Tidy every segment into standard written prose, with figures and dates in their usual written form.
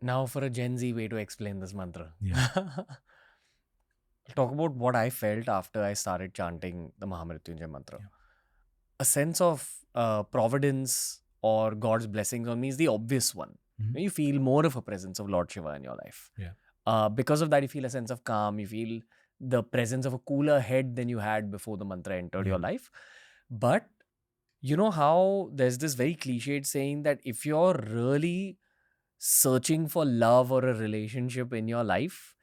Now for a Gen Z way to explain this mantra. Yeah. I'll talk about what I felt after I started chanting the Maha Mrityunjaya Mantra. Yeah. A sense of providence or God's blessings on me is the obvious one. Mhm. You feel more of a presence of Lord Shiva in your life. Yeah. Because of that, you feel a sense of calm. You feel the presence of a cooler head than you had before the mantra entered your Yeah. life. But you know how there's this very cliched saying that if you're really searching for love or a relationship in your life,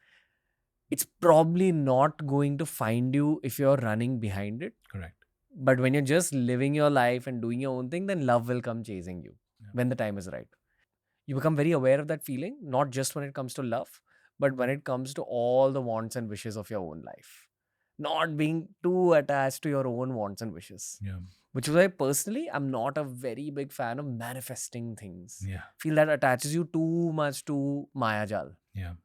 it's probably not going to find you if you're running behind it. Correct. But when you're just living your life and doing your own thing, then love will come chasing you Yeah. when the time is right. You become very aware of that feeling, not just when it comes to love, but when it comes to all the wants and wishes of your own life. Not being too attached to your own wants and wishes. Yeah. Which is why personally, I'm not a very big fan of manifesting things. Yeah. Feel that attaches you too much to Mayajal. Yeah.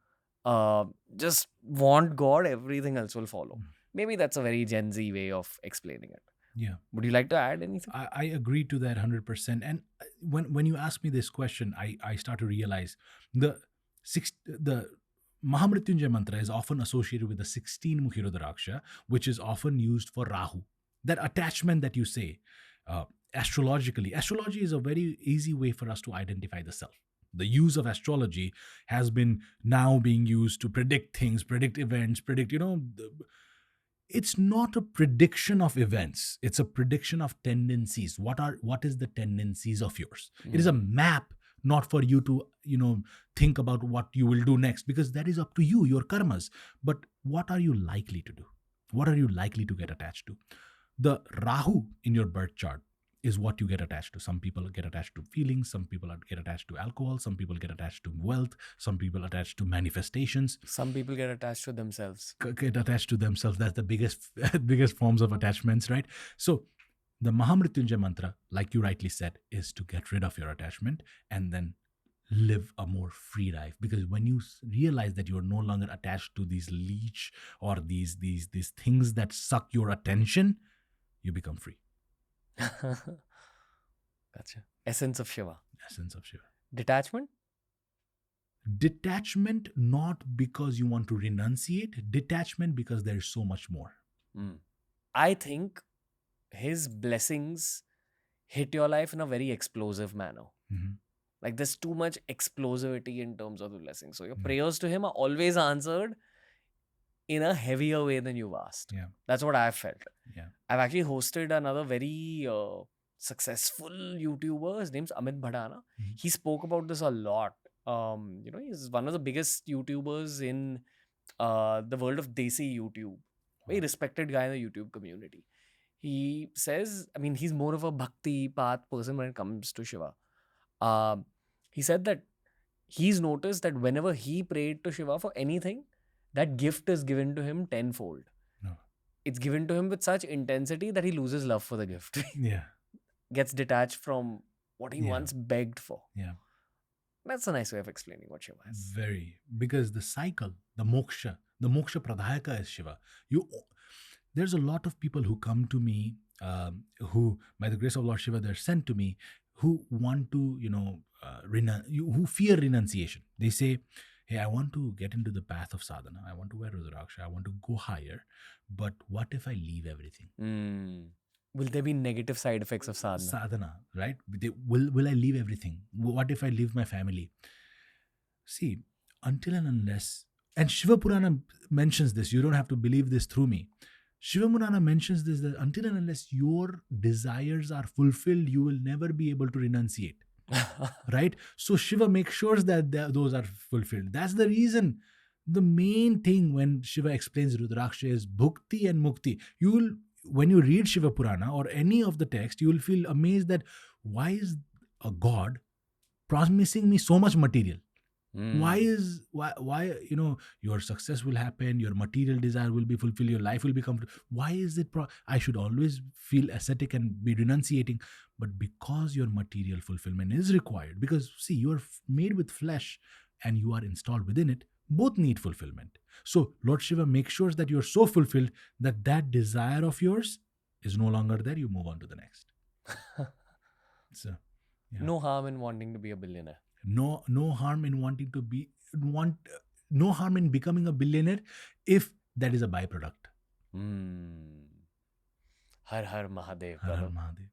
Just want God, everything else will follow. Mm. Maybe that's a very Gen Z way of explaining it. Yeah. Would you like to add anything? I agree to that 100%. And when you ask me this question, I start to realize the Maha Mrityunjaya Mantra is often associated with the 16 Mukhi Rudraksha, which is often used for Rahu. That attachment that you say, astrologically, astrology is a very easy way for us to identify the self. The use of astrology has been now being used to predict things, predict events, predict, it's not a prediction of events. It's a prediction of tendencies. What is the tendencies of yours? It is a map, not for you to, think about what you will do next, because that is up to you, your karmas. But what are you likely to do? What are you likely to get attached to? The Rahu in your birth chart is what you get attached to. Some people get attached to feelings, some people get attached to alcohol, some people get attached to wealth, some people attached to manifestations. Some people get attached to themselves. Get attached to themselves. That's the biggest forms of attachments, right? So the Maha Mrityunjaya Mantra, like you rightly said, is to get rid of your attachment and then live a more free life. Because when you realize that you're no longer attached to these leech or these things that suck your attention, you become free. Gotcha. Essence of Shiva. Essence of Shiva. Detachment? Detachment, not because you want to renunciate. Detachment because there is so much more. I think his blessings hit your life in a very explosive manner. Mm-hmm. Like there's too much explosivity in terms of the blessings. So your prayers to him are always answered in a heavier way than you've asked. Yeah. That's what I've felt. Yeah. I've actually hosted another very successful YouTuber. His name's Amit Bhadana. Mm-hmm. He spoke about this a lot. He's one of the biggest YouTubers in the world of Desi YouTube. Very respected guy in the YouTube community. He says, he's more of a bhakti path person when it comes to Shiva. He said that he's noticed that whenever he prayed to Shiva for anything, that gift is given to him tenfold. No. It's given to him with such intensity that he loses love for the gift. Yeah. Gets detached from what he once begged for. Yeah. That's a nice way of explaining what Shiva is. Very. Because the cycle, the moksha pradayaka is Shiva. There's a lot of people who come to me, who, by the grace of Lord Shiva, they're sent to me, who want to, who fear renunciation. They say, hey, I want to get into the path of sadhana. I want to wear Rudraksha. I want to go higher. But what if I leave everything? Will there be negative side effects of sadhana? Sadhana, right? Will I leave everything? What if I leave my family? See, until and unless, and Shiva Purana mentions this, you don't have to believe this through me. Shiva Purana mentions this, that until and unless your desires are fulfilled, you will never be able to renunciate. Right? So Shiva makes sure that those are fulfilled. That's the reason. The main thing when Shiva explains Rudraksha is bhukti and mukti. When you read Shiva Purana or any of the text, you will feel amazed that why is a God promising me so much material? Why your success will happen, your material desire will be fulfilled, your life will become. Why is it I should always feel ascetic and be renunciating? But because your material fulfillment is required, because see, you are made with flesh and you are installed within it, both need fulfillment. So Lord Shiva makes sure that you're so fulfilled that desire of yours is no longer there. You move on to the next. So, no harm in wanting to be a billionaire. No harm in no harm in becoming a billionaire if that is a byproduct. Har Har Mahadev, Har Har brother. Mahadev.